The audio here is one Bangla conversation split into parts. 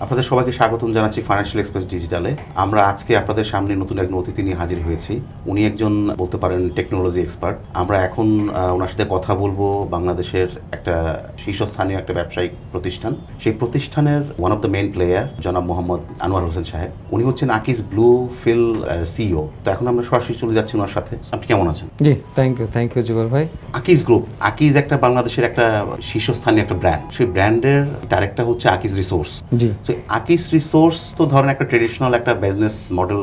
আপনাদের সবাইকে স্বাগতম জানাচ্ছি ফাইন্যান্সিয়াল এক্সপ্রেস ডিজিটালে। আমরা আজকে আপনাদের সামনে নতুন এক অতিথি নিয়ে হাজির হয়েছি। উনি একজন বলতে পারেন টেকনোলজি এক্সপার্ট। আমরা এখন ওনার সাথে কথা বলবো বাংলাদেশের একটা শীর্ষস্থানীয় একটা ব্যবসায়িক প্রতিষ্ঠান, সেই প্রতিষ্ঠানের one of the main player জনাব মোহাম্মদ আনোয়ার হোসেন সাহেব। উনি হচ্ছেন আকিজ ব্লু ফিল সিইও। তো এখন আমরা সরাসরি চলে যাচ্ছি ওনার সাথে। আপনি কেমন আছেন? জি, থ্যাংক ইউ জুবেল ভাই। আকিজ গ্রুপ, আকিজ একটা বাংলাদেশের একটা শীর্ষস্থানীয় একটা ব্র্যান্ড। সেই ব্র্যান্ডের ডাইরেক্টর হচ্ছে আকিজ রিসোর্স। জি, আকিজ রিসোর্স তো ধরেন একটা ট্রেডিশনাল একটা বিজনেস মডেল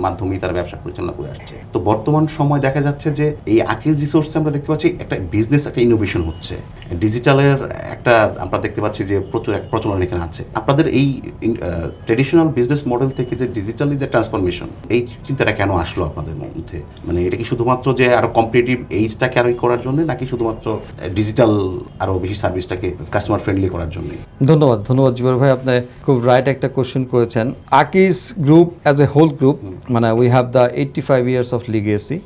মাধ্যমেই তারা ব্যবসা পরিচালনা করে আসছে। তো বর্তমান সময় দেখা যাচ্ছে যে এই আকিজ রিসোর্সে আমরা দেখতে পাচ্ছি একটা বিজনেস, একটা ইনোভেশন হচ্ছে ডিজিটালের একটা, আমরা দেখতে পাচ্ছি যে প্রচুর এক প্রচলন এখানে আছে। আপনাদের এই ট্রেডিশনাল বিজনেস মডেল থেকে যে ডিজিটালি যে ট্রান্সফরমেশন, এই চিন্তাটা কেন আসলো আপনাদের মধ্যে? মানে এটা কি শুধুমাত্র যে আরো কম্পিটিটিভ এইজটাকে আরো করার জন্য, নাকি শুধুমাত্র ডিজিটাল আরো বেশি সার্ভিসটাকে কাস্টমার ফ্রেন্ডলি করার জন্য? ধন্যবাদ জুবেল ভাই, আপনি খুব রাইট একটা কোশ্চেন করেছেন। Akij group as a whole group, মানে we have the 85 years of legacy.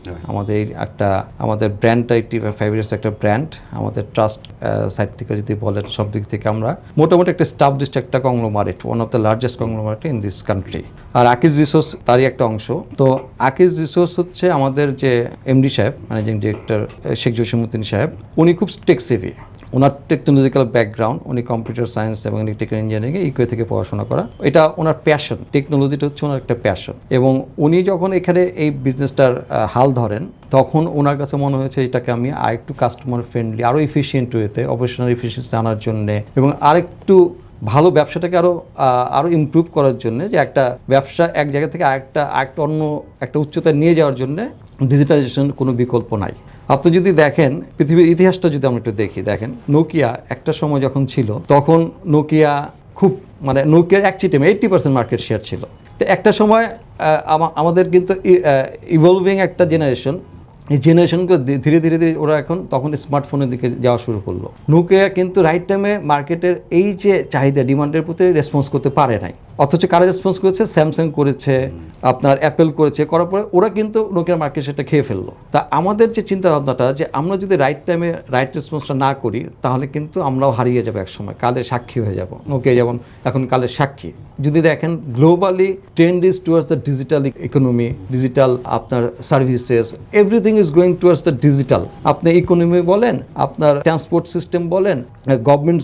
আমাদের ব্র্যান্ডটা 85 ইয়ার্স একটা ব্র্যান্ড। আমাদের ট্রাস্ট সাইড থেকে যদি বলেন, সব দিক থেকে আমরা মোটামুটি একটা স্টাবলিশড একটা conglomerate, one of the largest conglomerate in this country. আর আকিজ রিসোর্স তারই একটা অংশ। তো আকিজ রিসোর্স হচ্ছে আমাদের যে এমডি সাহেব, ম্যানেজিং ডিরেক্টর শেখ জসিমউদ্দিন সাহেব, উনি খুব টেক সেভি। ওনার টেকনোলজিক্যাল ব্যাকগ্রাউন্ড, উনি কম্পিউটার সায়েন্স এবং ইলেকট্রিক্যাল ইঞ্জিনিয়ারিংয়ে ইকুয়ে থেকে পড়াশোনা করা, এটা ওনার প্যাশন। টেকনোলজিটা হচ্ছে ওনার একটা প্যাশন। এবং উনি যখন এখানে এই বিজনেসটার হাল ধরেন, তখন ওনার কাছে মনে হয়েছে এটাকে আমি আরেকটু কাস্টমার ফ্রেন্ডলি, আরও এফিসিয়েন্ট ওয়েতে, অপারেশনাল এফিসিয়েন্সি আনার জন্যে এবং আরেকটু ভালো ব্যবসাটাকে আরও ইমপ্রুভ করার জন্য, যে একটা ব্যবসা এক জায়গা থেকে আরেকটা অন্য একটা উচ্চতায় নিয়ে যাওয়ার জন্য ডিজিটালাইজেশন কোনো বিকল্প নাই। আপনি যদি দেখেন পৃথিবীর ইতিহাসটা যদি আমরা একটু দেখেন, নোকিয়া একটা সময় যখন ছিল, তখন নোকিয়া খুব, মানে নোকিয়ার এক চিটেমে 80% মার্কেট শেয়ার ছিল। তো একটা সময় আমাদের কিন্তু ইভলভিং একটা জেনারেশন, এই জেনারেশনকে ধীরে ধীরে ওরা এখন তখন স্মার্টফোনের দিকে যাওয়া শুরু করলো। নোকিয়া কিন্তু রাইট টাইমে মার্কেটের এই যে চাহিদা, ডিমান্ডের প্রতি রেসপন্স করতে পারে নাই। অথচ কারা রেসপন্স করেছে? স্যামসাং করেছে, আপনার অ্যাপেল করেছে। করার পরে ওরা কিন্তু নোকিয়ার মার্কেট সেটা খেয়ে ফেললো। তা আমাদের যে চিন্তা ভাবনাটা, যে আমরা যদি রাইট টাইমে রাইট রেসপন্সটা না করি, তাহলে কিন্তু আমরাও হারিয়ে যাবো একসময়, কালে সাক্ষী হয়ে যাব। নোকিয়া যেমন এখন কালের সাক্ষী। যদি দেখেন globally trend is towards the digital economy, digital আপনার services, everything is going towards the digital. আপনি ইকোনমি বলেন, আপনার ট্রান্সপোর্ট সিস্টেম বলেন, গভর্নমেন্ট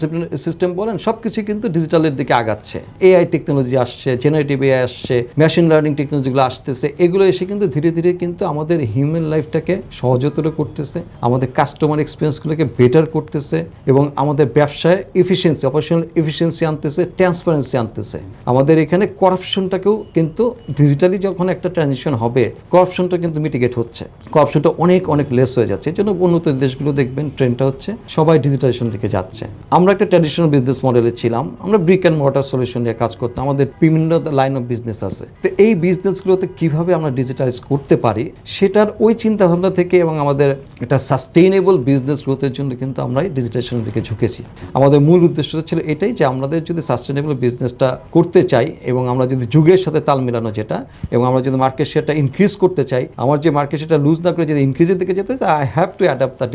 সিস্টেম বলেন, সব কিছু কিন্তু ডিজিটালের দিকে আগাচ্ছে। এআই টেকনোলজি আসছে, জেনারেটিভ এআই আসছে, মেশিন লার্নিং টেকনোলজিগুলো আসতেছে। এগুলো এসে কিন্তু ধীরে ধীরে কিন্তু আমাদের হিউম্যান লাইফটাকে সহজতর করতেছে, আমাদের কাস্টমার এক্সপিরিয়েন্সগুলোকে বেটার করতেছে এবং আমাদের ব্যবসায় এফিসিয়েন্সি, অপারেশনাল এফিসিয়েন্সি আনতেছে, ট্রান্সপারেন্সি আনতেছে। আমাদের এখানে করাপশনটাকেও কিন্তু ডিজিটালি যখন একটা ট্রানজিশন হবে, করাপশনটা কিন্তু মিটিগেট হচ্ছে, করাপশনটা অনেক লেস হয়ে যাচ্ছে। এই জন্য উন্নত দেশগুলো দেখবেন ট্রেন্ডটা হচ্ছে সবাই ডিজিটালাইজেশন দিকে যাচ্ছে। আমরা একটা ট্র্যাডিশনাল বিজনেস মডেলে ছিলাম, আমরা ব্রিক অ্যান্ড মর্টার সলিউশন নিয়ে কাজ করতাম। আমাদের বিভিন্ন লাইন অফ বিজনেস আছে। তো এই বিজনেসগুলোতে কীভাবে আমরা ডিজিটালাইজ করতে পারি, সেটার ওই চিন্তাভাবনা থেকে এবং আমাদের একটা সাস্টেইনেবল বিজনেস গ্রোথের জন্য কিন্তু আমরা এই ডিজিটালাইজেশনের দিকে ঝুঁকেছি। আমাদের মূল উদ্দেশ্য ছিল এটাই, যে আমাদের যদি সাস্টেইনেবল বিজনেসটা করতে চাই এবং আমরা যদি যুগের সাথে তাল মেলানো, যেটা, এবং আমরা যদি মার্কেট শেয়ারটা ইনক্রিজ করতে চাই, আমার যে মার্কেট শেয়ারটা লুজ না করে যদি ইনক্রিজের দিকে যেতে চাই, I have to adapt the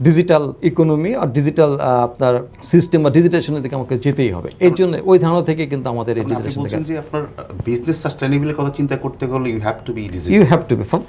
digital economy আর ডিজিটাল আপনার সিস্টেম বা ডিজিটালাইজেশনের দিকে আমাকে যেতেই হবে। এর জন্য ওই ধারণা থেকে কিন্তু আমাদের এই ডিজিটালাইজেশন থেকে, যে আপনার বিজনেস সাস্টেইনেবলের কথা চিন্তা করতে গেলে ইউ হ্যাভ টু বি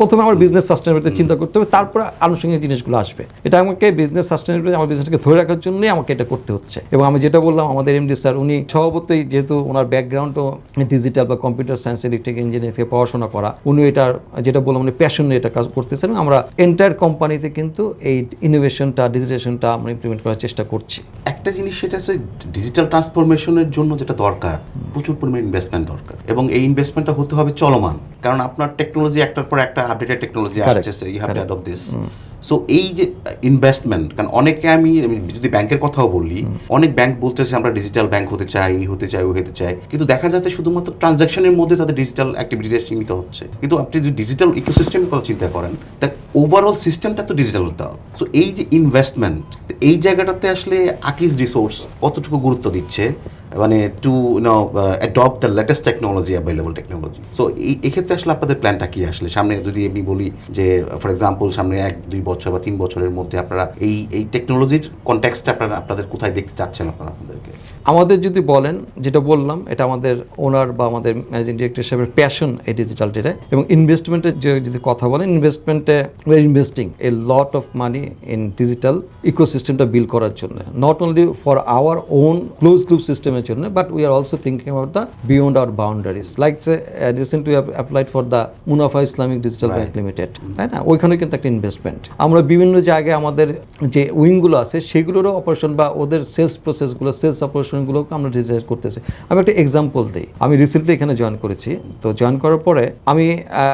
প্রথমে আমার বিজনেস সাস্টেইনেবিলিটি চিন্তা করতে হবে, তারপর আনুষঙ্গিক জিনিসগুলো আসবে। এটা আমাকে বিজনেস সাস্টেইনেবিলিটি, আমার বিজনেসটাকে ধরে রাখার জন্যই আমাকে এটা করতে হচ্ছে। এবং আমি যেটা বললাম, আমাদের এমডি স্যার, উনি স্বভাবতই, যেহেতু ওনার ব্যাকগ্রাউন্ডও ডিজিটাল বা কম্পিউটার সায়েন্স, ইলেকট্রিক ইঞ্জিনিয়ারিং থেকে পড়াশোনা করা, উনি এটার, যেটা বললাম, উনি প্যাশন নিয়ে এটা কাজ করতেছেন। আমরা এন্টায়ার কোম্পানিতে কিন্তু এই ইনোভেশনটা, ডিজিটালাইজেশনটা আমরা ইমপ্লিমেন্ট করার চেষ্টা করছি। একটা জিনিস, সেটা হচ্ছে ডিজিটাল ট্রান্সফরমেশনের জন্য যেটা দরকার, প্রচুর পরিমাণ ইনভেস্টমেন্ট দরকার, এবং এই ইনভেস্টমেন্টটা হতে হবে চলমান। কারণ আপনার টেকনোলজি একটার পর একটা আপডেটেড টেকনোলজি আসছে, you have to adopt this. So এই যে ইনভেস্টমেন্ট, কারণ অনেকে, আমি যদি ব্যাংকের কথাও বলি, অনেক ব্যাংক বলতেছে আমরা ডিজিটাল ব্যাংক হতে চাই, হতে চাই, কিন্তু দেখা যাচ্ছে শুধুমাত্র ট্রানজাকশনের মধ্যে তাদের ডিজিটাল অ্যাক্টিভিটিটা সীমিত হচ্ছে। কিন্তু আপনি যদি ডিজিটাল ইকোসিস্টেমের কথা চিন্তা করেন, তা ওভারঅল সিস্টেমটা তো ডিজিটাল হতে হবে। সো এই যে ইনভেস্টমেন্ট, এই জায়গাটাতে আসলে আকিজ রিসোর্স কতটুকু গুরুত্ব দিচ্ছে, মানে two adopt the latest technology, available technology. So এই ক্ষেত্রে আসলে আপনাদের প্ল্যানটা কি আসলে সামনে যদি আমি বলি যে ফর এক্সাম্পল সামনে 1-2 বছর বা 3 বছরের মধ্যে আপনারা এই টেকনোলজির কনটেক্সটে আপনাদের কোথায় দেখতে চাচ্ছেন আপনাদেরকে? আমাদের যদি বলেন, যেটা বললাম, এটা আমাদের ওনার বা আমাদের ম্যানেজিং ডিরেক্টর হিসেবে প্যাশন এই ডিজিটালটিতে। এবং ইনভেস্টমেন্টের যদি কথা বলেন, ইনভেস্টমেন্টে we are investing a lot of money in digital ইকোসিস্টেমটা বিল্ড করার জন্য, not only for our own close group সিস্টেমের জন্য, but we are also thinking about the beyond our boundaries. Like recently we have applied for the Munafa Islamic digital bank limited, তাই না? ওইখানে কিন্তু একটা ইনভেস্টমেন্ট। আমরা বিভিন্ন জায়গায় আমাদের যে উইংগুলো আছে সেগুলোরও অপারেশন বা ওদের সেলস প্রসেসগুলো, সেলস অপারেশনগুলোকে আমরা ডিজিটাইজ করতেছি। আমি একটা এক্সাম্পল দিই। আমি রিসেন্টলি এখানে জয়েন করেছি। তো জয়েন করার পরে আমি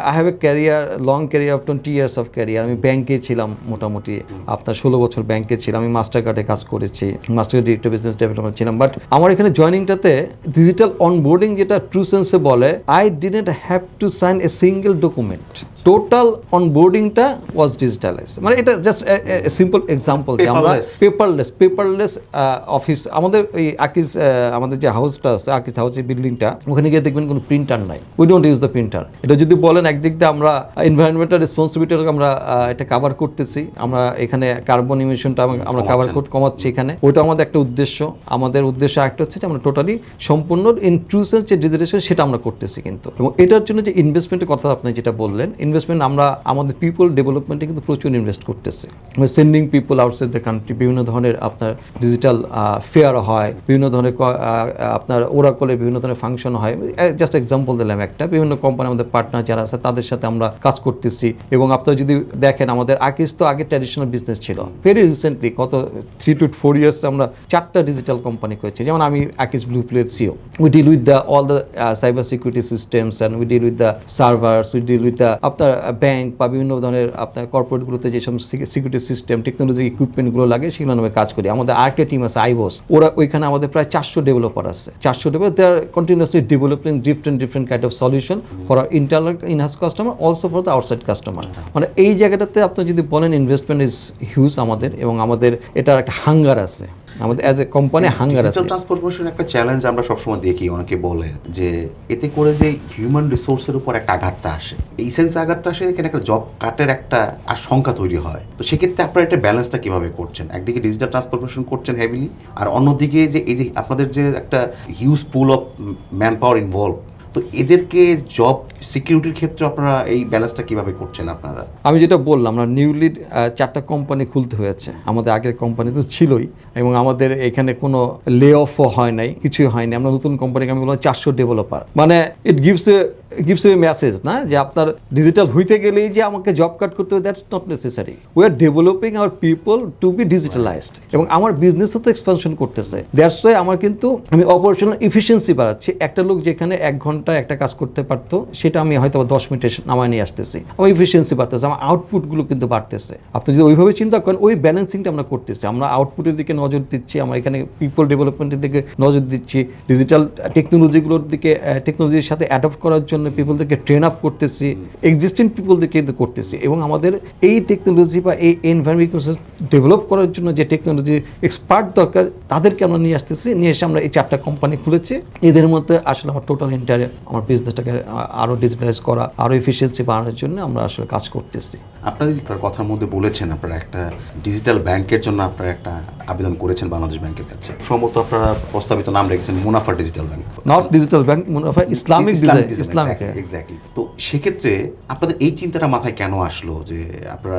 I have a career, long career of 20 years of career. আমি ব্যাংকে ছিলাম মোটামুটি আপনার 16 বছর ব্যাংকে ছিলাম। আমি মাস্টার কার্ডে কাজ করেছি, master card director business development ছিলাম। বাট আমার এখানে জয়েনিংটাতে ডিজিটাল অনবোর্ডিং যেটা ট্রু সেন্সে বলে, I didn't have to sign a single document. Total অনবোর্ডিংটা ওয়াজ ডিজিটালাইজ। মানে এটা জাস্ট সিম্পল এক্সাম্পল যে আমরা পেপারলেস অফিস। আমাদের এই আকিজ আমাদের যে হাউসটা আছে, আকিজ হাউসের বিল্ডিংটা, ওখানে গিয়ে দেখবেন কোনো প্রিন্টার নাই। We don't use the printer. এটা যদি বলেন একদিক দিয়ে আমরা এনভায়রনমেন্টাল রেসপন্সিবিলিটি আমরা এটা কাভার করতেছি। আমরা এখানে কার্বন ইমিশনটা আমরা কমাচ্ছি এখানে, ওইটা আমাদের একটা উদ্দেশ্য। আমাদের উদ্দেশ্য একটা হচ্ছে যে আমরা টোটালি সম্পূর্ণ ইন ট্রু সেন্স যে ডিজিটালাইজেশন সেটা আমরা করতেছি কিন্তু। এবং এটার জন্য যে ইনভেস্টমেন্টের কথা আপনি যেটা বললেন, ইনভেস্টমেন্ট আমরা আমাদের পিপল ডেভেলপমেন্টে কিন্তু প্রচুর ইনভেস্ট করতেছি। Sending people outside the country, বিভিন্ন ধরনের আপনার ডিজিটাল ফেয়ার হয়, বিভিন্ন ধরনের আপনার ওরাকলে বিভিন্ন ধরনের ফাংশন হয়। জাস্ট এক্সাম্পল দিলাম একটা। বিভিন্ন কোম্পানি আমাদের পার্টনার যারা আছে তাদের সাথে আমরা কাজ করতেছি। এবং আপনারা যদি দেখেন, আমাদের আকিজ তো আগে ট্র্যাডিশনাল বিজনেস ছিল। ভেরি রিসেন্টলি গত 3 to 4 ইয়ার্স আমরা 4টা ডিজিটাল কোম্পানি করেছি। যেমন আমি Akij blue plate CEO, we deal with the all the cyber security systems and we deal with the servers, we deal with the আপনার ব্যাংক বা বিভিন্ন ধরনের আপনার কর্পোরেটগুলোতে যেসব সিকিউরিটি সিস্টেম টেকনোলজি ইকুইপমেন্টগুলো লাগে সেগুলো আমরা কাজ করি। আমাদের আরেকটা টিম আছে আইভোস, ওরা ওইখানে আমাদের প্রায় 400 ডেভেলপার আছে। 400 developer, they are continuously developing different kind of solution for our internal inhouse customer, also for the outside customer. মানে এই জায়গাটাতে আপনি যদি বলেন ইনভেস্টমেন্ট ইজ হিউজ আমাদের, এবং আমাদের এটার একটা হাঙ্গার আছে, আমাদের অ্যাজ এ কোম্পানি হাঙ্গার আছে। ডিজিটাল ট্রান্সফরমেশন একটা চ্যালেঞ্জ আমরা সবসময় দেখি, অনেকে বলে যে এতে করে যে হিউম্যান রিসোর্সের উপর একটা আঘাতটা আসে, এই সেন্সে আঘাতটা আসে, এখানে একটা জব কাটের একটা আশঙ্কা তৈরি হয়। তো সেক্ষেত্রে আপনারা একটা ব্যালেন্সটা কিভাবে করছেন? একদিকে ডিজিটাল ট্রান্সফরমেশন করছেন হেভিলি, আর অন্যদিকে যে এই যে আপনাদের যে একটা huge pool of man power involve, তো এদেরকে জব সিকিউরিটির ক্ষেত্রে আপনারা এই ব্যালেন্সটা কিভাবে করছেন আপনারা? আমি যেটা বললাম, আমরা নিউলি 4টা কোম্পানি খুলতে হয়েছে। আমাদের আগের কোম্পানি তো ছিলই, এবং আমাদের এখানে কোনো লে অফও হয় নাই, কিছুই হয়নি। আমরা নতুন কোম্পানিকে আমি বললাম 400 ডেভেলপার। মানে ইট গিভস এ মেসেজ না যে আপনার ডিজিটাল হইতে গেলেই যে আমাকে জব কাট করতে হবে, that's not necessary. We are developing our people to be digitalized, এবং আমার বিজনেসও তো এক্সপানশন করতেছে। দ্যাটস ওয়াই আমার কিন্তু আমি অপারেশনাল এফিসিয়েন্সি বাড়াচ্ছি। একটা লোক যেখানে 1 ঘন্টা একটা কাজ করতে পারতো, সেটা আমি হয়তো 10 মিনিটে নামায় নিয়ে আসতেছি। আমার এফিসিয়েন্সি বাড়তেছে, আমার আউটপুটগুলো কিন্তু বাড়তেছে। আপনি যদি ওইভাবে চিন্তা করেন, ওই ব্যালেন্সিংটা আমরা করতেছি। আমরা আউটপুটের দিকে নজর দিচ্ছি, আমরা এখানে পিপল ডেভেলপমেন্টের দিকে নজর দিচ্ছি, ডিজিটাল টেকনোলজিগুলোর দিকে, টেকনোলজির সাথে অ্যাডপ্ট করার জন্য পিপলদেরকে ট্রেন আপ করতেছি, এক্সিস্টিং পিপলদেরকে কিন্তু করতেছি। এবং আমাদের এই টেকনোলজি বা এই এনভায়রনমেন্ট ডেভেলপ করার জন্য যে টেকনোলজি এক্সপার্ট দরকার, তাদেরকে আমরা নিয়ে আসতেছি। নিয়ে এসে আমরা এই 4টা কোম্পানি খুলেছি। এদের মধ্যে আসলে আমার টোটাল এন্টায়ার আমার বিজনেসটাকে আরও ডিজিটালাইজ করা, আরও এফিসিয়েন্সি বাড়ানোর জন্য আমরা আসলে কাজ করতেছি। আপনাদের কথার মধ্যে বলেছেন আপনারা একটা ডিজিটাল ব্যাংকের জন্য আপনারা একটা আবেদন করেছেন বাংলাদেশ ব্যাংকের কাছে। সম্ভবত আপনারা প্রস্তাবিত নাম রেখেছেন মুনাফা digital bank, not digital bank, মুনাফা ইসলামিক ইসলামিক। এক্স্যাক্টলি। তো সেক্ষেত্রে আপনাদের এই চিন্তাটা মাথায় কেন আসলো যে আপনারা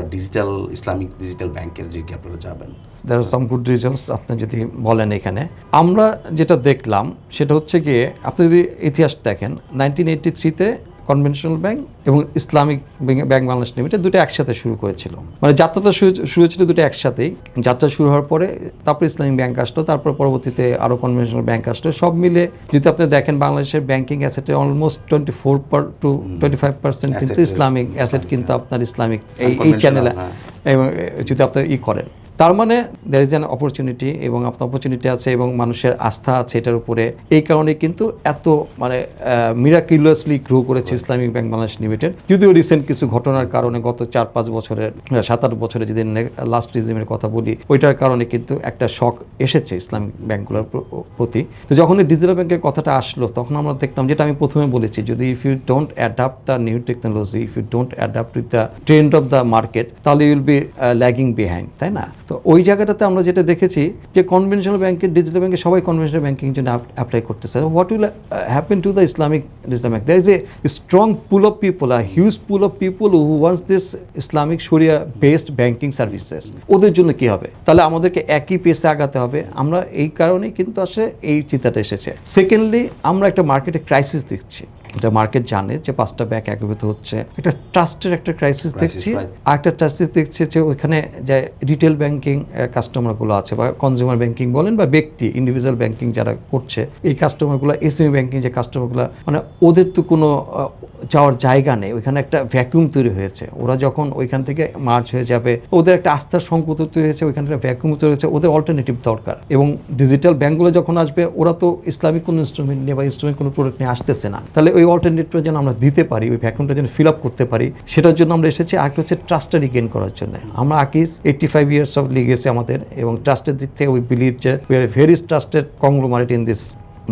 ইসলামিক ডিজিটাল ব্যাংকের যে আপনারা যাবেন? দেয়ার আর সাম গুড রিজনস। আপনি যদি বলেন, এখানে আমরা যেটা দেখলাম সেটা হচ্ছে গিয়ে, আপনি যদি ইতিহাস দেখেন, 1983-তে কনভেনশনাল ব্যাংক এবং ইসলামিক ব্যাংক বাংলাদেশ লিমিটেড দুটো একসাথে শুরু করেছিল। মানে যাত্রাটা শুরু হয়েছিল দুটো একসাথেই। যাত্রা শুরু হওয়ার পরে তারপর ইসলামিক ব্যাংক আসলো, তারপর পরবর্তীতে আরও কনভেনশনাল ব্যাংক আসলো। সব মিলে যদি আপনি দেখেন, বাংলাদেশের ব্যাংকিং অ্যাসেটে অলমোস্ট 24 to 25% কিন্তু ইসলামিক অ্যাসেট কিন্তু আপনার ইসলামিক এই চ্যানেলে, এবং যদি আপনি করেন, তার মানে দ্যার ইজ অ্যান অপরচুনিটি, এবং আপনার অপরচুনিটি আছে এবং মানুষের আস্থা আছে এটার উপরে। এই কারণে কিন্তু এত মানে মিরাকিউলাসলি গ্রো করেছে ইসলামিক ব্যাংক বাংলাদেশ লিমিটেড। যদিও রিসেন্ট কিছু ঘটনার কারণে গত 4-5 বছরের 7-8 বছরে যদি লাস্ট রিজিমের কথা বলি, ওইটার কারণে কিন্তু একটা শক এসেছে ইসলামিক ব্যাংকগুলোর প্রতি। তো যখন এই ডিজিটাল ব্যাংকের কথাটা আসলো তখন আমরা দেখলাম, যেটা আমি প্রথমে বলেছি, যদি if you don't adapt the new technology, if you don't adapt with the trend of the market, তাহলে ইউল বি ল্যাগিং বিহাইন্ড, তাই না? তো ওই জায়গাটাতে আমরা যেটা দেখেছি যে কনভেনশনাল ব্যাংকের, ডিজিটাল ব্যাংকে সবাই কনভেনশনাল ব্যাংকিং জন্য অ্যাপ্লাই করতেছে। What will happen to the Islamic digital bank? There is a strong pool of people, a huge pool of people who wants this Islamic sharia based banking services. ওদের জন্য কি হবে? তাহলে আমাদেরকে একই পেসে আগাতে হবে। আমরা এই কারণেই কিন্তু আসলে এই চিন্তাটা এসেছে। সেকেন্ডলি, আমরা একটা মার্কেটে ক্রাইসিস দেখছি, এটা মার্কেট জানে যে 5টা ব্যাংক একীভূত হচ্ছে, একটা ট্রাস্টের একটা ক্রাইসিস দেখছি। আর একটা ক্রাইসিস দেখছি যে ওইখানে যে রিটেল ব্যাংকিং কাস্টমারগুলো আছে, বা কনজিউমার ব্যাংকিং বলেন বা ব্যক্তি ইন্ডিভিজুয়াল ব্যাংকিং যারা করছে, এই কাস্টমারগুলো, এসএমই ব্যাংকিং যে কাস্টমারগুলো, মানে ওদের তো কোনো যাওয়ার জায়গা নেই, ওইখানে একটা ভ্যাকুয়াম তৈরি হয়েছে। ওরা যখন ওইখান থেকে মার্জ হয়ে যাবে, ওদের একটা আস্থার সংকট তৈরি হয়েছে, ওইখানে একটা ভ্যাকুয়াম তৈরি হয়েছে, ওদের অল্টারনেটিভ দরকার। এবং ডিজিটাল ব্যাংকগুলো যখন আসবে, ওরা তো ইসলামিক কোনো ইনস্ট্রুমেন্ট নিয়ে বা ইসলামিক কোনো প্রোডাক্ট নিয়ে আসতেছে না, তাহলে ওই অল্টারনেটিভটা যেন আমরা দিতে পারি, ওই ভ্যাকুয়ামটা যেন ফিল আপ করতে পারি, সেটার জন্য আমরা এসেছি। আরেকটা হচ্ছে ট্রাস্টটা রিগেইন করার জন্য। আমরা আকিজ 85 ইয়ার্স অফ লিগেসি আমাদের, এবং ট্রাস্টের দিক থেকে উই বিলিভ যে we are very trusted conglomerate in this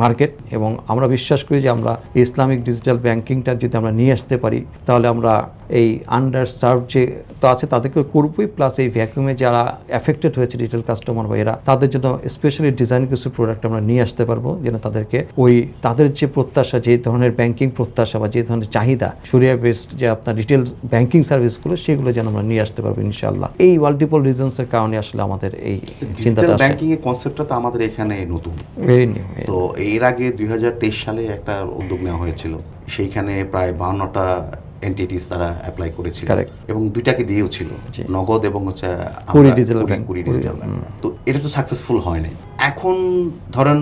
market. এবং আমরা বিশ্বাস করি যে আমরা ইসলামিক ডিজিটাল ব্যাংকিংটা যদি আমরা নিয়ে আসতে পারি, তাহলে আমরা এই আন্ডার সার্ভ যে তো আছে তাদেরকে করবই, প্লাস এই ভ্যাকুয়ামে যারা এফেক্টেড হয়েছে ডিজিটাল কাস্টমার বা এরা, তাদের জন্য স্পেশালি ডিজাইন কিছু প্রোডাক্ট আমরা নিয়ে আসতে পারবো, যেন তাদেরকে ওই তাদের যে প্রত্যাশা, যে ধরনের ব্যাংকিং প্রত্যাশা বা যে ধরনের চাহিদা শরিয়া বেসড যে আপনার রিটেল ব্যাংকিং সার্ভিসগুলো, সেগুলো যেন আমরা নিয়ে আসতে পারবো ইনশাআল্লাহ। এই মাল্টিপল রিজনসের কারণে আসলে আমাদের এই চিন্তাটা আসে। ব্যাংকিং এর কনসেপ্টটা তো আমাদের এখানে নতুন, ভেরি নিউ। তো এর আগে 2023 সালে একটা উদ্যোগ নেওয়া হয়েছিল, সেইখানে প্রায় 52টা এন্টিটিস তারা অ্যাপ্লাই করেছিল, এবং দুইটাকে দিয়েও ছিল, নগদ এবং হচ্ছে কুড়ি ডিজিটাল ব্যাংক। তো এটা তো সাকসেসফুল হয় নাই। এখন ধরেন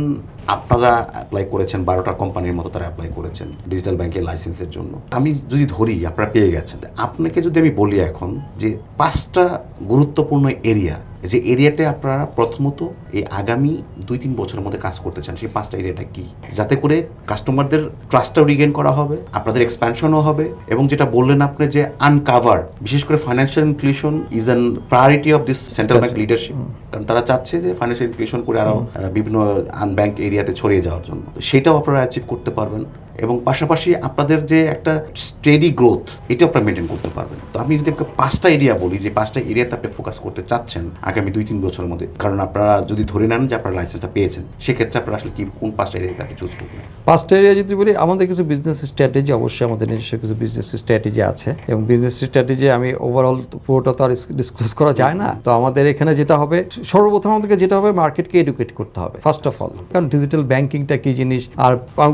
আপনারা অ্যাপ্লাই করেছেন, 12টা কোম্পানির মতো তারা অ্যাপ্লাই করেছেন ডিজিটাল ব্যাংকের লাইসেন্সের জন্য। আমি যদি ধরি আপনারা পেয়ে গেছেন, আপনাকে যদি আমি বলি এখন যে 5টা গুরুত্বপূর্ণ এরিয়া, যে এরিয়াতে আপনারা প্রথমত এই আগামী 2-3 বছরের মধ্যে কাজ করতে চান, সেই 5টা এরিয়াটা কি, যাতে করে কাস্টমারদের ট্রাস্টটাও রিগেইন করা হবে, আপনাদের এক্সপ্যানশনও হবে, এবং যেটা বললেন আপনি যে আনকাভার, বিশেষ করে financial inclusion is an priority of this central bank leadership. কারণ তারা চাচ্ছে যে ফাইন্যান্সিয়াল ইনক্লুশন করে আরও বিভিন্ন আনব্যাংক এরিয়াতে ছড়িয়ে যাওয়ার জন্য, তো সেটাও আপনারা অ্যাচিভ করতে পারবেন। এবং পাশাপাশি আপনাদের যে একটা স্টেডি গ্রোথ, এটা আপনারা মেনটেন করতে পারবেন। তো আমি যদি আপনাকে 5টা এরিয়া বলি, যে 5টা এরিয়াতে আপনি ফোকাস করতে চাচ্ছেন আগামী 2-3 বছরের মধ্যে, কারণ আপনারা যদি ধরে নেন যে আপনারা লাইসেন্সটা পেয়েছেন, সেক্ষেত্রে আপনারা আসলে কি কোন 5টা এরিয়াতে আপনি চুজ করবেন? 5টা এরিয়া যদি বলি, আমাদের কিছু বিজনেস স্ট্র্যাটেজি, অবশ্যই আমাদের নিজস্ব কিছু বিজনেস স্ট্র্যাটেজি আছে, এবং বিজনেস স্ট্র্যাটেজি আমি ওভারঅল পুরোটা তো আর ডিসকাস করা যায় না। তো আমাদের এখানে যেটা হবে, সর্বপ্রথম আমাদেরকে যেটা হবে, মার্কেটকে এডুকেট করতে হবে ফার্স্ট অফ অল। কারণ ডিজিটাল ব্যাংকিংটা কি জিনিস, আর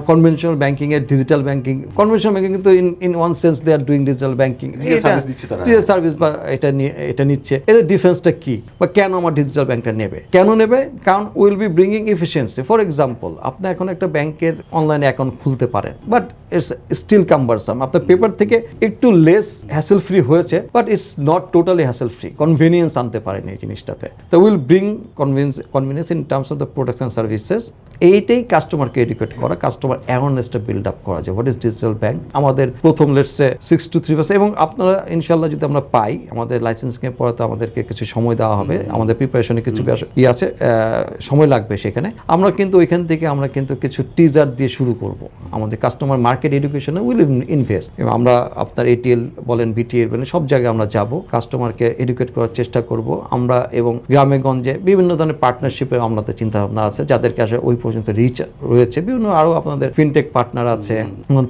কনভেনশনাল ব্যাংকিং এর ডিজিটাল ব্যাংকিং, কনভেনশনাল ব্যাংকিং কিন্তু in one sense they are doing digital banking, service বা এটা নিচ্ছে, এদের ডিফারেন্সটা কি, বা কেন আমার ডিজিটাল ব্যাংকটা নেবে, কেন নেবে? কারণ will be bringing efficiency. For example, আপনি এখন একটা ব্যাংকের অনলাইনে অ্যাকাউন্ট খুলতে পারেন, বাট ইটস স্টিল কাম্বারসাম। আপনার পেপার থেকে একটু লেস হ্যাসেল ফ্রি হয়েছে, but it's not totally hassle free. Convenience আনতে পারেন এই জিনিসটাতে। তো will bring convenience in terms of the products and services. এইটাই কাস্টমারকে এডুকেট করা, কাস্টমার অ্যাওয়ারনেসটা বিল্ড আপ করা, যে হোয়াট ইজ ডিজিটাল ব্যাংক। আমাদের প্রথম লেটসে 6 to 3%, এবং আপনারা ইনশাল্লাহ যদি আমরা পাই, আমাদের লাইসেন্সিং এর পরে তো আমাদেরকে কিছু সময় দেওয়া হবে, আমাদের প্রিপারেশনে কিছু আছে, সময় লাগবে সেখানে। আমরা কিন্তু ওইখান থেকে আমরা কিন্তু কিছু টিজার দিয়ে শুরু করব, আমাদের কাস্টমার মার্কেট এডুকেশনে উইল ইনভেস্ট। এবং আমরা আপনার এটিএল বলেন, বিটিএল বলেন, সব জায়গায় আমরা যাব, কাস্টমারকে এডুকেট করার চেষ্টা করব আমরা। এবং গ্রামে গঞ্জে বিভিন্ন ধরনের পার্টনারশিপের আমাদের চিন্তা ভাবনা আছে, যাদেরকে আসলে ওই পর্যন্ত রিচ রয়েছে। বিভিন্ন আরও আপনাদের ফিনটেক পার্টনার আছে,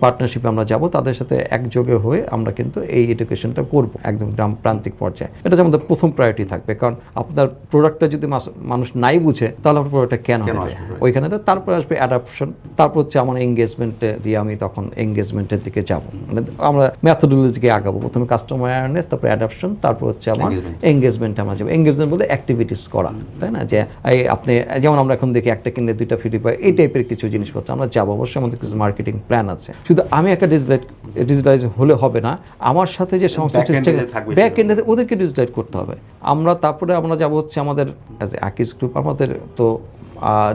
পার্টনারশিপে আমরা যাব, তাদের সাথে একযোগে হয়ে আমরা কিন্তু এই এডুকেশনটা করব একদম গ্রাম প্রান্তিক পর্যায়ে। এটা হচ্ছে আমাদের প্রথম প্রায়োরিটি থাকবে। কারণ আপনার প্রোডাক্টটা যদি মানুষ নাই বুঝে, তাহলে আপনার প্রোডাক্টটা কেন হবে ওইখানে। তো তারপর আসবে অ্যাডাপশন, তারপর হচ্ছে আমার এঙ্গেজমেন্ট, পয়েন্টে দিয়ে আমি তখন এঙ্গেজমেন্টের দিকে যাব, মানে আমরা মেথোডোলজিকে আগাবো, প্রথমে কাস্টমার অ্যাওয়ারনেস, তারপর অ্যাডাপশন, তারপর হচ্ছে আমার এঙ্গেজমেন্ট। আমরা যাবো এঙ্গেজমেন্ট বলে অ্যাক্টিভিটিস করা, তাই না, যে এই আপনি যেমন আমরা এখন দেখি একটা কিনলে দুইটা ফ্রি পাই, এই টাইপের কিছু জিনিসপত্র আমরা যাবো। অবশ্যই আমাদের কিছু মার্কেটিং প্ল্যান আছে। শুধু আমি একটা ডিজিটালাইজ হলে হবে না, আমার সাথে যে সমস্ত ব্যাক এন্ডে ওদেরকে ডিজিটালাইজ করতে হবে। তারপরে আমরা যাবো হচ্ছে আমাদের আকিজ গ্রুপ, আমাদের তো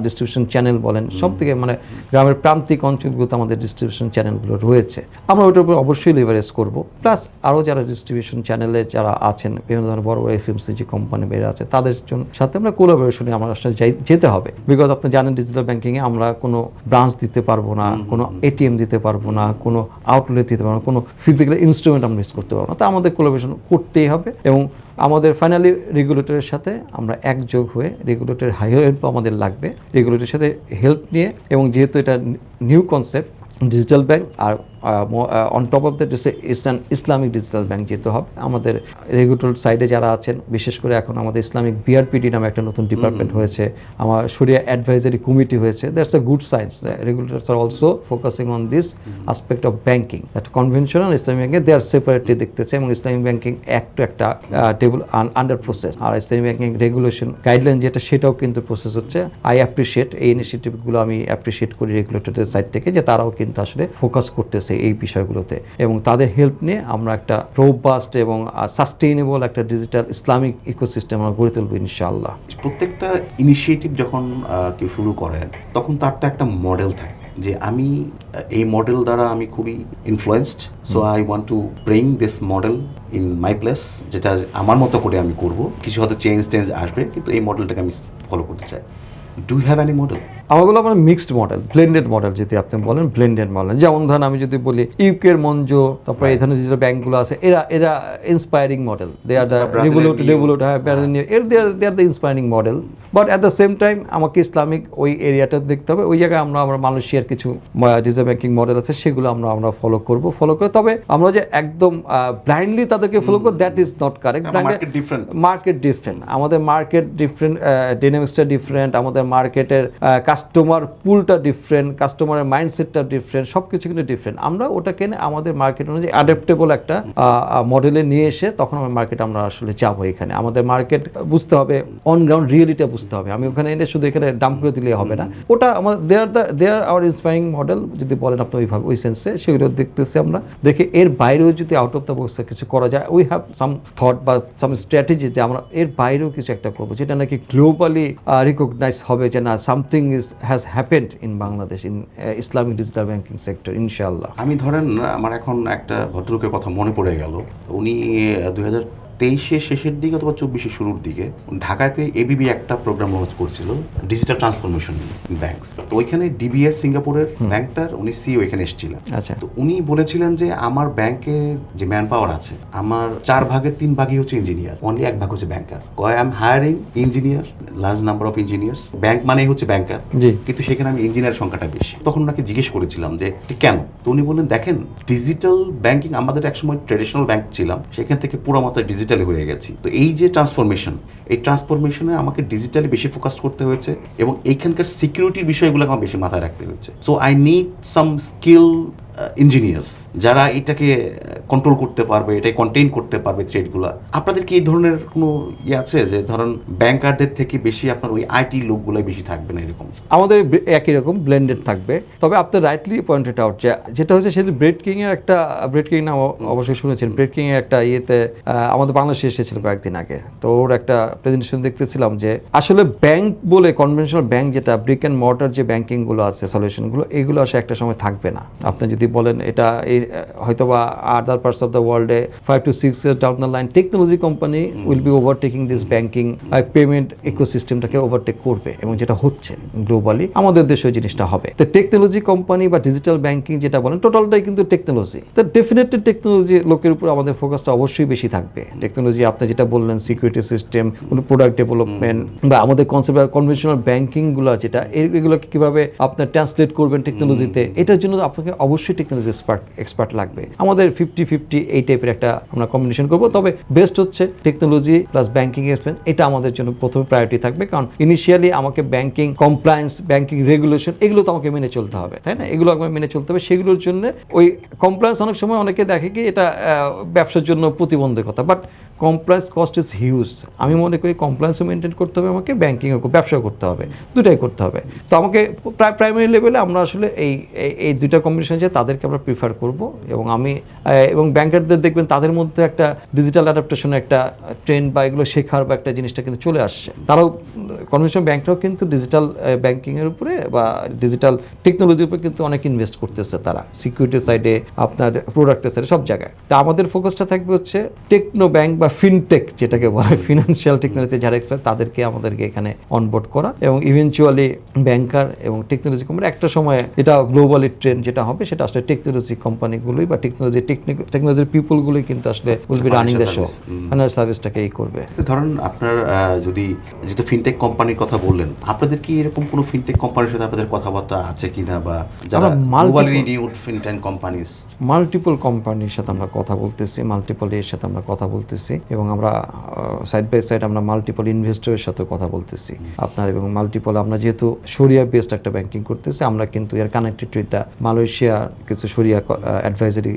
ডিস্ট্রিবিউশন চ্যানেল বলেন, সব থেকে মানে গ্রামের প্রান্তিক অঞ্চলগুলোতে আমাদের ডিস্ট্রিবিউশন চ্যানেলগুলো রয়েছে, আমরা ওটার উপর অবশ্যই লিভারেজ করব। প্লাস আরও যারা ডিস্ট্রিবিউশন চ্যানেলে যারা আছেন, বিভিন্ন ধরনের বড় বড় এফএমসিজি কোম্পানি বেড়ে আছে, তাদের সাথে আমরা কোলাবোরেশনে আমরা আসলে যেতে হবে। বিকজ আপনি জানেন ডিজিটাল ব্যাঙ্কিংয়ে আমরা কোনো ব্রাঞ্চ দিতে পারবো না, কোনো এটিএম দিতে পারবো না, কোনো আউটলেট দিতে পারবো না, কোনো ফিজিক্যাল ইনস্ট্রুমেন্ট আমরা ইউজ করতে পারবো না। তা আমাদের কোলাবোরেশন করতেই হবে এবং আমাদের ফাইনালি রেগুলেটরের সাথে আমরা একযোগ হয়ে, রেগুলেটরের হেল্প আমাদের লাগবে, রেগুলেটরের সাথে হেল্প নিয়ে, এবং যেহেতু এটা নিউ কনসেপ্ট ডিজিটাল ব্যাংক, আর on top of that it's an Islamic digital bank যেতে হবে। আমাদের রেগুলেটর সাইডে যারা আছেন, বিশেষ করে এখন আমাদের ইসলামিক বিআরপিডি নামে একটা নতুন ডিপার্টমেন্ট হয়েছে, আমার শরিয়া অ্যাডভাইজারি কমিটি হয়েছে। That's a good science. Regulators are also focusing on this aspect of banking, that conventional Islamic ব্যাংকে দে আর সেপারেটলি দেখতেছে, এবং ইসলামিক ব্যাংকিং অ্যাক্ট একটা টেবল আন্ডার প্রসেস, আর ইসলামিক ব্যাংকিং রেগুলেশন গাইডলাইন যেটা, সেটাও কিন্তু প্রসেস হচ্ছে। আই অ্যাপ্রিসিয়েট এই ইনিশিয়েটিভগুলো, আমি অ্যাপ্রিসিয়েট করি রেগুলেটরের সাইড থেকে, যে তারাও কিন্তু আসলে ফোকাস করতেছে এই বিষয়গুলোতে, এবং তাদের হেল্প নিয়ে আমরা একটা রোবাস্ট এবং সাস্টেইনেবল একটা ডিজিটাল ইসলামিক ইকোসিস্টেম আমরা গড়ে তুলব ইনশাআল্লাহ। প্রত্যেকটা ইনিশিয়েটিভ যখন কেউ শুরু করেন, তখন তার তো একটা মডেল থাকে, যে আমি এই মডেল দ্বারা আমি খুবই influenced, so I want to bring this model in my place, যেটা আমার মতো করে আমি করব। কিছু হয়তো চেঞ্জ আসবে, কিন্তু এই মডেলটাকে আমি ফলো করতে চাই। Do you have any model? আমাগুলো আমার মিক্সড মডেল, ব্লেন্ডেড মডেল, যদি আপনি বলেন ব্লেন্ডেড মডেল। যেমন ধরেন আমি যদি বলি ইউকের মঞ্জো, তারপরে এই ধরনের যে ব্যাংকগুলো আছে, এরা inspiring model, they are the revolut they are the inspiring model. But at the same time আমাকে ইসলামিক ওই এরিয়াটা দেখতে হবে। ওই জায়গায় আমরা মালয়েশিয়ার কিছু ডিজিটাল ব্যাংকিং মডেল আছে, সেগুলো আমরা ফলো করে, তবে আমরা যে একদম ব্লাইন্ডলি তাদেরকে ফলো করব, that is not correct. Market different, আমাদের মার্কেট ডিফারেন্ট, ডাইনামিক্সটা ডিফারেন্ট, আমাদের মার্কেটের কাস্টমার পুলটা ডিফারেন্ট, কাস্টমারের মাইন্ডসেটটা ডিফারেন্ট, সব কিছু কিন্তু ডিফারেন্ট। আমরা ওটাকে আমাদের মার্কেট অনুযায়ী অ্যাডাপ্টেবল একটা মডেলে নিয়ে এসে তখন আমার মার্কেট আমরা আসলে যাবো। এখানে আমাদের মার্কেট বুঝতে হবে, অন গ্রাউন্ড রিয়েলিটা বুঝতে হবে। আমি ওখানে এনে শুধু এখানে ডাম্প করে দিলে হবে না। ওটা আমাদের দে আর আওয়ার ইন্সপায়ারিং মডেল, যদি বলেন আপনি ওইভাবে, ওই সেন্সে সেগুলো দেখতেছি আমরা। দেখে এর বাইরেও যদি আউট অফ দ্য বক্স কিছু করা যায়, উই হ্যাভ সাম থট বা সাম স্ট্র্যাটেজি, যে আমরা এর বাইরেও কিছু একটা করবো, যেটা নাকি গ্লোবালি রিকগনাইজ হবে, যে না something has happened in Bangladesh in Islamic digital banking sector, ইনশাআল্লাহ। আমি ধরেন আমার এখন একটা ভদ্রলোকের কথা মনে পড়ে গেল। উনি 2023 শেষের দিকে অথবা 24 শুরুর দিকে ঢাকাতে এবিবি একটা প্রোগ্রাম লঞ্চ করছিল, ডিজিটাল ট্রান্সফরমেশন ব্যাংকস। তো ওইখানে ডিবিএস সিঙ্গাপুরের ব্যাংকটার উনি সিইও এখানে এসেছিলেন। আচ্ছা। তো উনি বলেছিলেন যে আমার ব্যাংকে যে ম্যান পাওয়ার আছে, আমার 4 ভাগের 3 ভাগই হচ্ছে ইঞ্জিনিয়ার, অনলি 1 ভাগ হচ্ছে banker. I am hiring engineer, large number of engineers. Bank মানেই হচ্ছে ব্যাংকার, কিন্তু সেখানে আমি ইঞ্জিনিয়ার সংখ্যাটা বেশি। তখন ওনাকে জিজ্ঞেস করেছিলাম যে কেন? তো উনি বললেন, দেখেন ডিজিটাল ব্যাংকিং, আমাদের একসময় ট্রেডিশনাল ব্যাংক ছিলাম, সেখান থেকে পুরো মাত্রায় ডিজিটালি হয়ে গেছি। তো এই যে ট্রান্সফরমেশন, এই ট্রান্সফরমেশনে আমাকে ডিজিটালি বেশি ফোকাস করতে হয়েছে, এবং এইখানকার সিকিউরিটির বিষয়গুলো আমার বেশি মাথায় রাখতে হয়েছে। So I need some skill engineers, যারা এটাকে কন্ট্রোল করতে পারবে, এটাকে কন্টেইন করতে পারবে থ্রেডগুলো। আপনাদের কি এই ধরনের কোনো আছে, যে ধরেন ব্যাংকারদের থেকে বেশি আপনার ওই আইটি লোকগুলোই বেশি থাকবে না এরকম? আমাদের একই রকম ব্লেন্ডেড থাকবে। তবে আপনি রাইটলি পয়েন্টেড আউট, যেটা হচ্ছে সেদিন ব্রেড কিং এর একটা, ব্রেড কিং নাম অবশ্যই শুনেছেন, ব্রেড কিং এর একটা ইয়েতে আমাদের বাংলাদেশে এসেছিল কয়েকদিন আগে। তো ওর একটা প্রেজেন্টেশন দেখতেছিলাম, যে আসলে ব্যাংক বলে কনভেনশনাল ব্যাংক যেটা ব্রিক অ্যান্ড মর্টার যে ব্যাংকিং গুলো আছে, সলিউশনগুলো, এগুলো আসলে একটা সময় থাকবে না। আপনি যদি বলেন এটা হয়তো বা আদার পার্টস অফ দ্য ওয়ার্ল্ডে 5 to 6 years down the line technology company will be overtaking this banking payment ইকোসিস্টেমটাকে ওভারটেক করবে, এবং যেটা হচ্ছে গ্লোবালি আমাদের দেশেও জিনিসটা হবে। তো টেকনোলজি কোম্পানি বা ডিজিটাল ব্যাংকিং যেটা বলেন, টোটালটাই কিন্তু টেকনোলজি। তো ডেফিনেটলি টেকনোলজি লোকের উপর আমাদের ফোকাসটা অবশ্যই বেশি থাকবে। টেকনোলজি আপনি যেটা বললেন, সিকিউরিটি সিস্টেম, প্রোডাক্ট ডেভেলপমেন্ট, বা আমাদের কনসেপ্ট কনভেনশনাল ব্যাংকিংগুলো যেটা, এগুলোকে কীভাবে আপনার ট্রান্সলেট করবেন টেকনোলজিতে, এটার জন্য আপনাকে অবশ্যই টেকনোলজি এক্সপার্ট লাগবে। আমাদের 50-50 এই টাইপের একটা আমরা কম্বিনেশন করবো। তবে বেস্ট হচ্ছে টেকনোলজি প্লাস ব্যাংকিং এক্সপেরিয়েন্স, এটা আমাদের জন্য প্রথমে প্রায়োরিটি থাকবে, কারণ ইনিশিয়ালি আমাকে ব্যাংকিং কমপ্লায়েন্স, ব্যাংকিং রেগুলেশন এগুলো তো আমাকে মেনে চলতে হবে, তাই না? এগুলো আমাকে মেনে চলতে হবে। সেগুলোর জন্য ওই কমপ্লায়েন্স অনেক সময় অনেকে দেখে কি এটা ব্যবসার জন্য প্রতিবন্ধকতা, but compliance cost is huge. আমি মনে করি কমপ্লায়েন্সও মেনটেন করতে হবে আমাকে, ব্যাংকিংও ব্যবসাও করতে হবে, দুটাই করতে হবে। তো আমাকে প্রাইমারি লেভেলে আমরা আসলে এই দুইটা কম্বিনেশন যে তাদেরকে আমরা প্রিফার করব। এবং আমি এবং ব্যাংকারদের দেখবেন তাদের মধ্যে একটা ডিজিটাল অ্যাডাপ্টেশন একটা ট্রেন্ড বা এগুলো শেখার বা একটা জিনিসটা কিন্তু চলে আসছে। তারাও কনভেনশনাল ব্যাংকরাও কিন্তু ডিজিটাল ব্যাংকিংয়ের উপরে বা ডিজিটাল টেকনোলজির উপরে কিন্তু অনেক ইনভেস্ট করতেছে তারা, সিকিউরিটি সাইডে, আপনার প্রোডাক্টের সাইডে, সব জায়গায়। তো আমাদের ফোকাসটা থাকবে হচ্ছে টেকনো ব্যাংক বা ফিনটেক যেটাকে বলে, ফিনান্সিয়াল টেকনোলজি যারা এক্সপার্ট তাদেরকে আমাদেরকে এখানে অনবোর্ড করা, এবং ইভেনচুয়ালি ব্যাংকার এবং টেকনোলজি কোম্পানি একটা সময় এটা গ্লোবালি ট্রেন্ড যেটা হবে সেটা আসলে টেকনোলজি কোম্পানিগুলোই বা টেকনোলজির পিপলগুলোই কিন্তু আসলে will be running the show, financial সার্ভিসটাকে এই করবে। ধরুন আপনার যদি যেহেতু ফিনটেক কোম্পানির কথা বললেন, আপনাদের কি এরকম কোনো ফিনটেক কোম্পানির সাথে আপনাদের কথাবার্তা আছে কিনা, বা যারা globally renewed fintech companies? Multiple কোম্পানির সাথে আমরা কথা বলতেছি, মাল্টিপল এর সাথে আমরা কথা বলতেছি, এবং আমরা সাইড বাই সাইড আমরা মাল্টিপল ইনভেস্টরের সাথে কথা বলতেছি আপনার, এবং মাল্টিপল আমরা যেহেতু শরিয়া বেসড একটা ব্যাংকিং করতেছি, আমরা কিন্তু এর কানেক্টেড উইথ দ্য মালয়েশিয়া কিছু শরিয়া অ্যাডভাইজারি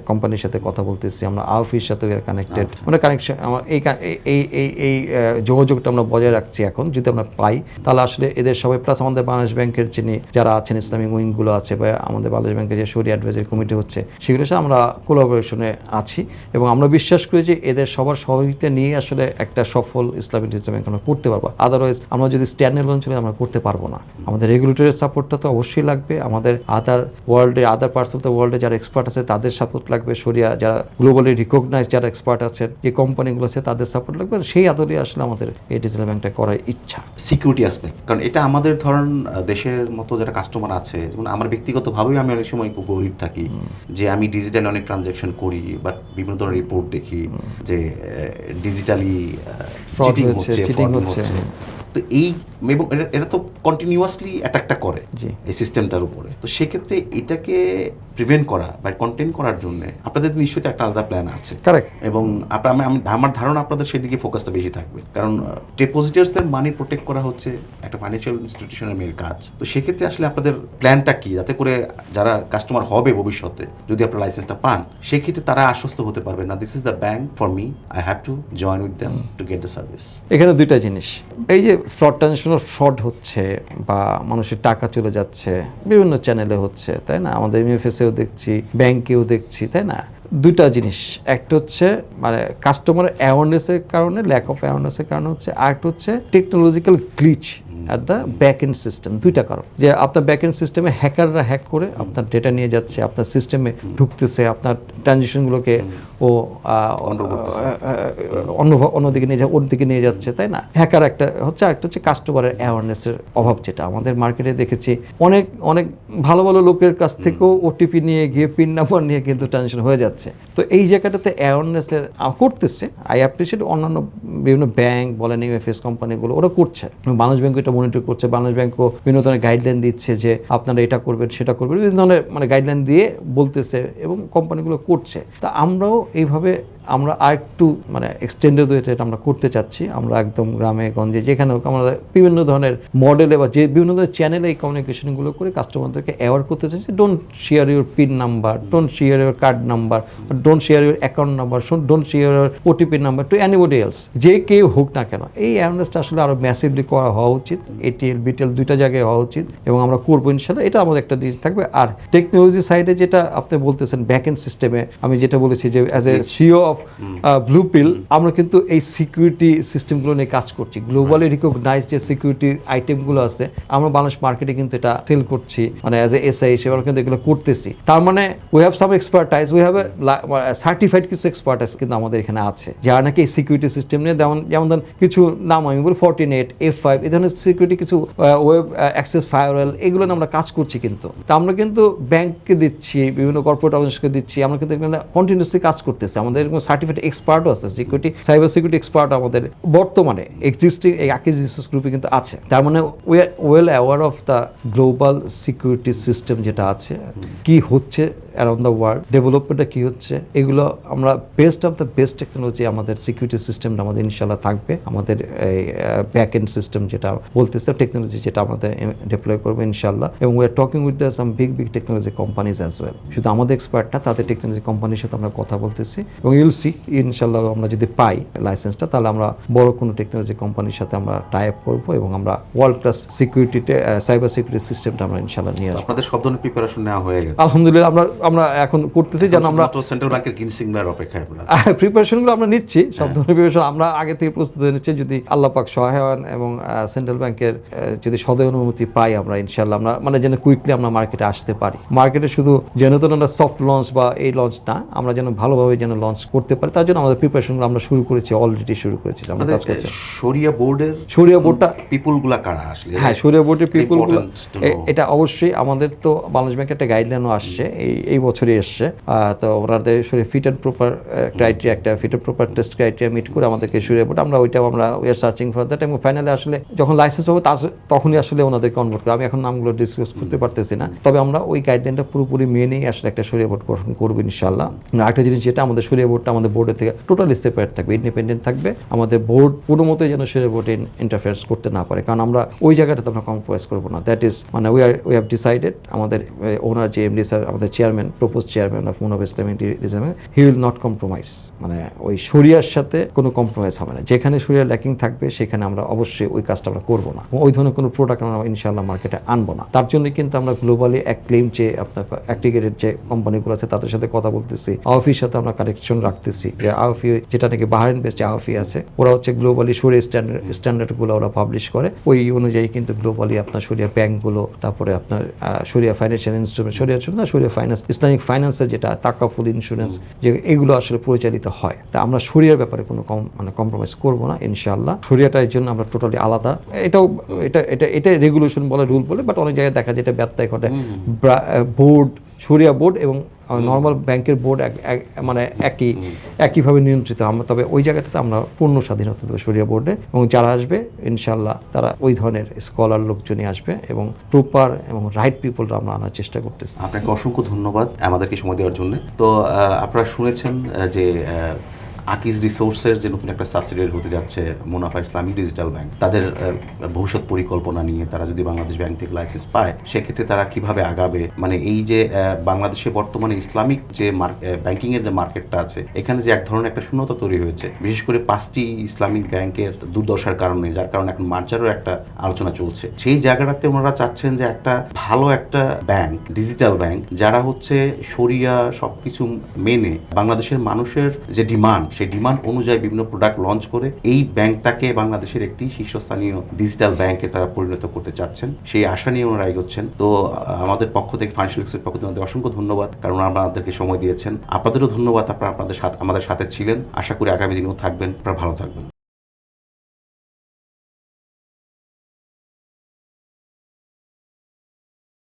কোম্পানির সাথে কথা বলতেছি, আমরা আউফির সাথে এর কানেক্টেড, মানে কানেকশন আমার এই যোগাযোগটা আমরা বজায় রাখছি। এখন যদি আমরা পাই তাহলে আসলে এদের সবাই প্লাস আমাদের বাংলাদেশ ব্যাংকের যিনি যারা আছেন ইসলামিক উইংগুলো আছে, বা আমাদের বাংলাদেশ ব্যাংকের যে শরিয়া অ্যাডভাইজারি কমিটি হচ্ছে, সেগুলোর সাথে আমরা কোলাবোরেশনে আছি, এবং আমরা বিশ্বাস করি যে এদের সবার সহযোগিতা নিয়ে আসলে একটা সফল ইসলামিক ডিজিটাল ব্যাংক আমরা করতে পারবো। আদারওয়াইজ আমরা যদি স্ট্যান্ড এলোন চলে আমরা করতে পারবো না। আমাদের রেগুলেটরের সাপোর্টটা তো অবশ্যই লাগবে, আমাদের আদার পার্টস অফ দ্য ওয়ার্ল্ডে যারা এক্সপার্ট আছে তাদের সাপোর্ট লাগবে, শরিয়া যারা গ্লোবালি রিকগনাইজ যারা এক্সপার্ট আছেন, যে কোম্পানিগুলো আছে তাদের সাপোর্ট লাগবে। সেই আদলে আসলে আমাদের এই ডিজিটাল ব্যাংকটা করার ইচ্ছা। সিকিউরিটি অ্যাসপেক্ট, কারণ এটা আমাদের ধরুন দেশের মতো যারা কাস্টমার আছে, যেমন আমার ব্যক্তিগতভাবেই আমি অনেক সময় খুব গরিব থাকি, যে আমি ডিজিটালি অনেক ট্রানজ্যাকশন করি, বাট বিভিন্ন ধরনের রিপোর্ট দেখি যে ডিজিটালি চিটিং হচ্ছে। তো এই এবং এটা তো কন্টিনিউয়াসলি অ্যাটাকটা করে এই সিস্টেমটার উপরে। তো সেক্ষেত্রে এটাকে প্রিভেন্ট করা বা কন্টেইন করার জন্য আপনাদের নিশ্চয়ই একটা আলাদা প্ল্যান আছে। কারেক্ট। এবং আমার ধারণা আপনাদের সেদিকে ফোকাসটা বেশি থাকবে, কারণ ডিপোজিটার্সদের মানি প্রোটেক্ট করা হচ্ছে একটা ফাইন্যান্সিয়াল ইনস্টিটিউশনের মেন কাজ। তো সেক্ষেত্রে আসলে আপনাদের প্ল্যানটা কি, যাতে করে যারা কাস্টমার হবে ভবিষ্যতে যদি আপনার লাইসেন্সটা পান, সেক্ষেত্রে তারা আশ্বস্ত হতে পারবে না this is the bank for me, I have to join with them to get the service. এখানে দুইটা জিনিস, এই যে ট্রানজিশনাল ফ্রড হচ্ছে বা মানুষের টাকা চলে যাচ্ছে বিভিন্ন চ্যানেলে হচ্ছে, তাই না? আমাদের এমএফএসেও দেখছি, ব্যাংকেও দেখছি, তাই না? দুইটা জিনিস, একটা হচ্ছে মানে কাস্টমারের অ্যাওয়ারনেসের কারণে, ল্যাক অফ অ্যাওয়ারনেসের কারণে হচ্ছে, আর একটা হচ্ছে technological glitch at the back end system. দুইটা কারণ, যে আপনার ব্যাক এন্ড সিস্টেমে হ্যাকাররা হ্যাক করে আপনার ডেটা নিয়ে যাচ্ছে, আপনার সিস্টেমে ঢুকতেছে, আপনার ট্রানজিশনগুলোকে ও অন্যদিকে নিয়ে ওর দিকে নিয়ে যাচ্ছে, তাই না? হ্যাকার একটা হচ্ছে, একটা হচ্ছে কাস্টমারের অ্যাওয়ারনেসের অভাব, যেটা আমাদের মার্কেটে দেখেছি অনেক অনেক ভালো ভালো লোকের কাছ থেকেও ওটিপি নিয়ে গিয়ে পিন নাম্বার নিয়ে কিন্তু ট্রানজিশন হয়ে যাচ্ছে। তো এই জায়গাটাতে অ্যাওয়ারনেসের করতেছে, আই অ্যাপ্রিশিয়েট অন্যান্য বিভিন্ন ব্যাংক বলেন, এমএফএস কোম্পানিগুলো ওরা করছে, বাংলাদেশ ব্যাংক এটা মনিটর করছে, বাংলাদেশ ব্যাংকও বিভিন্ন ধরনের গাইডলাইন দিচ্ছে যে আপনারা এটা করবেন সেটা করবেন, বিভিন্ন ধরনের মানে গাইডলাইন দিয়ে বলতেছে, এবং কোম্পানিগুলো করছে। তা আমরাও এইভাবে আমরা আরেকটু মানে এক্সটেন্ডেড ওয়েতে এটা আমরা করতে চাচ্ছি। আমরা একদম গ্রামে গঞ্জে যেখানে হোক আমরা বিভিন্ন ধরনের মডেলে বা যে বিভিন্ন ধরনের চ্যানেলে এই কমিউনিকেশনগুলো করে কাস্টমারদেরকে অ্যাওয়ার করতে চাচ্ছি। Don't share your pin number, don't share your card number, don't share your account number, don't share your OTP number two anybody else, যে কেউ হোক না কেন। এই অ্যাওয়ারনেসটা আসলে আরও ম্যাসিভলি করা হওয়া উচিত, এটিএল বিটিএল দুইটা জায়গায় হওয়া উচিত, এবং আমরা করবো ইনশাল্লাহ। এটা আমাদের একটা দিক থাকবে। আর টেকনোলজি সাইডে যেটা আপনি বলতেছেন ব্যাক এন্ড সিস্টেমে, আমি যেটা বলেছি যে as a CEO of blue pill, আমরা কিন্তু এই সিকিউরিটি সিস্টেমগুলো নিয়ে কাজ করছি। গ্লোবালি রিকগনাইজ যে সিকিউরিটি আইটেমগুলো আছে, আমরা বাংলাদেশ মার্কেটে কিন্তু এটা সেল করছি, মানে অ্যাজ এ এসআই হিসেবে আমরা কিন্তু এগুলো করতেছি। তার মানে we have some expertise, we have certified কিছু এক্সপার্টাইজ কিন্তু আমাদের এখানে আছে, যারা নাকি এই সিকিউরিটি সিস্টেম নিয়ে যেমন ধরুন কিছু নাম আমি বলি ফর্টিনেট, F5 এই ধরনের সিকিউরিটি কিছু ওয়েব অ্যাক্সেস ফায়ারওয়াল, এগুলো নিয়ে আমরা কাজ করছি। কিন্তু তা আমরা কিন্তু ব্যাংককে দিচ্ছি, বিভিন্ন কর্পোরেট অর্গানাইজেশনকে দিচ্ছি, আমরা কিন্তু এখানে কন্টিনিউসলি কাজ করতেছি। আমাদের এরকম সার্টিফিকেট এক্সপার্টও আছে, সিকিউরিটি সাইবার সিকিউরিটি এক্সপার্ট আমাদের বর্তমানে এক্সিস্টিং এই আকিজ রিসোর্স গ্রুপে কিন্তু আছে। তার মানে we are well aware of the global security system যেটা আছে, কি হচ্ছে অ্যারাউন্ড দ্য ওয়ার্ল্ড, ডেভেলপমেন্টটা কী হচ্ছে, এগুলো আমরা best of the best technology আমাদের সিকিউরিটি সিস্টেমটা আমাদের ইনশাল্লাহ থাকবে। আমাদের এই ব্যাক এন্ড সিস্টেম যেটা বলতেছে, টেকনোলজি যেটা আমাদের ডিপ্লয় করবো ইনশাল্লাহ। এবং we are talking with the some big technology companies as well. শুধু আমাদের এক্সপার্ট না, তাদের টেকনোলজি কোম্পানির সাথে আমরা কথা বলতেছি এবং ইউল সি ইনশাল্লাহ আমরা যদি পাই লাইসেন্সটা, তাহলে আমরা বড় কোনো টেকনোলজি কোম্পানির সাথে আমরা টাই আপ করবো এবং আমরা ওয়ার্ল্ড ক্লাস সিকিউরিটিতে সাইবার সিকিউরিটি সিস্টেমটা আমরা ইনশাল্লাহ নিয়ে আসবো। আপনাদের সব ধরনের প্রিপারেশন নেওয়া হয়ে গেছে আলহামদুলিল্লাহ আমরা এখন করতেছি, যেন আমরা সেন্ট্রাল ব্যাংকের গ্রিন সিগন্যাল অপেক্ষায় আপনারা। প্রিপারেশনগুলো আমরা নিচ্ছি, সব ধরনের প্রিপারেশন আমরা আগে থেকে প্রস্তুত হয়ে নিচ্ছি। যদি আল্লাহ পাক সহায় হন এবং সেন্ট্রাল ব্যাংকের যদি সদয় অনুমতি পাই, আমরা ইনশাল্লাহ আমরা মানে যেন কুইকলি আমরা মার্কেটে আসতে পারি। মার্কেটে শুধু যেন তো আমরা সফট লঞ্চ বা এই লঞ্চ না, আমরা যেন ভালোভাবে যেন লঞ্চ করতে পারি, তার জন্য আমাদের প্রিপারেশনগুলো আমরা শুরু করেছি, অলরেডি শুরু করেছি, আমরা কাজ করছি। শরিয়া বোর্ডের বোর্ডটা পিপলগুলা কারা আসলে? হ্যাঁ, শরিয়া বোর্ডের পিপলগুলো এটা অবশ্যই আমাদের তো বাংলাদেশ ব্যাংকের একটা গাইডলাইনও আসছে, এই বছরই এসছে। তো ওনাদের ফিট অ্যান্ড প্রপার ক্রাইটেরিয়া, একটা fit and proper test criteria meet করে আমাদেরকে শরিয়া বোর্ড, আমরা we are searching for that. এবং ফাইনালি আসলে যখন লাইসেন্স পাবো তখনই আসলে ওনাদের কনভার্ট করে, আমি এখন নামগুলো ডিসকাস করতে পারতেছি না, তবে আমরা ওই গাইডলাইনটা পুরোপুরি মেনেই আসলে একটা শরিয়া বোর্ড গঠন করবো ইনশাল্লাহ। একটা জিনিস যেটা আমাদের শরিয়া বোর্ডটা আমাদের বোর্ডের থেকে টোটালি সেপারেট থাকবে, ইন্ডিপেন্ডেন্ট থাকবে। আমাদের বোর্ড কোনো মতেই যেন শরিয়া বোর্ডে ইন্টারফেয়ারেন্স করতে না পারে, কারণ আমরা ওই জায়গাটাতে আমরা কম্প্রোমাইজ করবো না। দ্যাট ইজ মানে উই হ্যাভ ডিসাইডেড, আমাদের ওনার যে এমডি স্যার, আমাদের chairman, propose chairman of Munaf Islamic design, he will not compromise. মানে ওই শরিয়ার সাথে কোনো কম্প্রোমাইজ হবে না। যেখানে শরিয়া ল্যাকিং থাকবে সেখানে আমরা অবশ্যই ওই কাজটা আমরা করবো না, ওই ধরনের কোনো প্রোডাক্ট আমরা ইনশাল্লাহ মার্কেটে আনবো না। তার জন্য কিন্তু আমরা গ্লোবালি ক্লেম যে আপনার অ্যাগ্রিগেটেড যে কোম্পানিগুলো আছে তাদের সাথে কথা বলতেছি, আওফির সাথে আমরা কানেকশন রাখতেছি। যে আওফি যেটা নাকি বাহারিন বেস যে আওফি আছে, ওরা হচ্ছে গ্লোবালি শরিয়া স্ট্যান্ডার্ডগুলো ওরা পাবলিশ করে, ওই অনুযায়ী কিন্তু গ্লোবালি আপনার শরিয়া ব্যাংকগুলো, তারপরে আপনার শরিয়া ফাইন্যান্সিয়াল ইনস্ট্রুমেন্ট, শরিয়া ফাইন্যান্স, ইসলামিক ফাইন্যান্সের যেটা তাকাফুল ইন্স্যুরেন্স, যে এগুলো আসলে পরিচালিত হয়। তা আমরা শরিয়ার ব্যাপারে কোনো কম্প্রোমাইজ করবো না ইনশাআল্লাহ। শরিয়াটার জন্য আমরা টোটালি আলাদা। এটা রেগুলেশন বলে, রুল বলে, বাট অনেক জায়গায় দেখা যায় এটা ব্যত্যয় ঘটে। বোর্ড, শরিয়া বোর্ড এবং নর্মাল ব্যাংকের বোর্ড মানে একইভাবে নিয়ন্ত্রিত। আমরা তবে ওই জায়গাটাতে আমরা পূর্ণ স্বাধীনতা দেবো শরিয়া বোর্ডে, এবং যারা আসবে ইনশাল্লাহ তারা ওই ধরনের স্কলার লোকজনই আসবে এবং প্রপার এবং রাইট পিপলরা আমরা আনার চেষ্টা করতেছি। আপনাকে অসংখ্য ধন্যবাদ আমাদেরকে সময় দেওয়ার জন্য। তো আপনারা শুনেছেন যে আকিজ রিসোর্সের যে নতুন একটা সাবসিডিয়ারি হতে যাচ্ছে মুনাফা ইসলামিক ডিজিটাল ব্যাংক, তাদের ভবিষ্যৎ পরিকল্পনা নিয়ে তারা যদি বাংলাদেশ ব্যাংক থেকে লাইসেন্স পায়, সেক্ষেত্রে তারা কিভাবে আগাবে, মানে এই যে বাংলাদেশে বর্তমানে ইসলামিক যে ব্যাংকিং এর যে মার্কেটটা আছে, এখানে যে এক ধরনের একটা শূন্যতা তৈরি হয়েছে, বিশেষ করে 5টি ইসলামিক ব্যাংকের দুর্দশার কারণে, যার কারণে এখন মার্জারও একটা আলোচনা চলছে। সেই জায়গাটাতে ওনারা চাচ্ছেন যে একটা ভালো একটা ব্যাংক, ডিজিটাল ব্যাংক, যারা হচ্ছে শরিয়া সবকিছু মেনে বাংলাদেশের মানুষের যে ডিমান্ড, সেই ডিমান্ড অনুযায়ী বিভিন্ন প্রোডাক্ট লঞ্চ করে এই ব্যাংকটাকে বাংলাদেশের একটি শীর্ষস্থানীয় ডিজিটাল ব্যাংকে তারা পরিণত করতে চাচ্ছেন। সেই আশা নিয়ে ওনারা এগোচ্ছেন। তো আমাদের পক্ষ থেকে, ফাইন্যান্সিয়াল এক্সের পক্ষ থেকে অসংখ্য ধন্যবাদ, কারণ আপনাদেরকে সময় দিয়েছেন। আপনাদেরও ধন্যবাদ, আপনারা আমাদের সাথে ছিলেন। আশা করি আগামী দিনেও থাকবেন। আপনারা ভালো থাকবেন।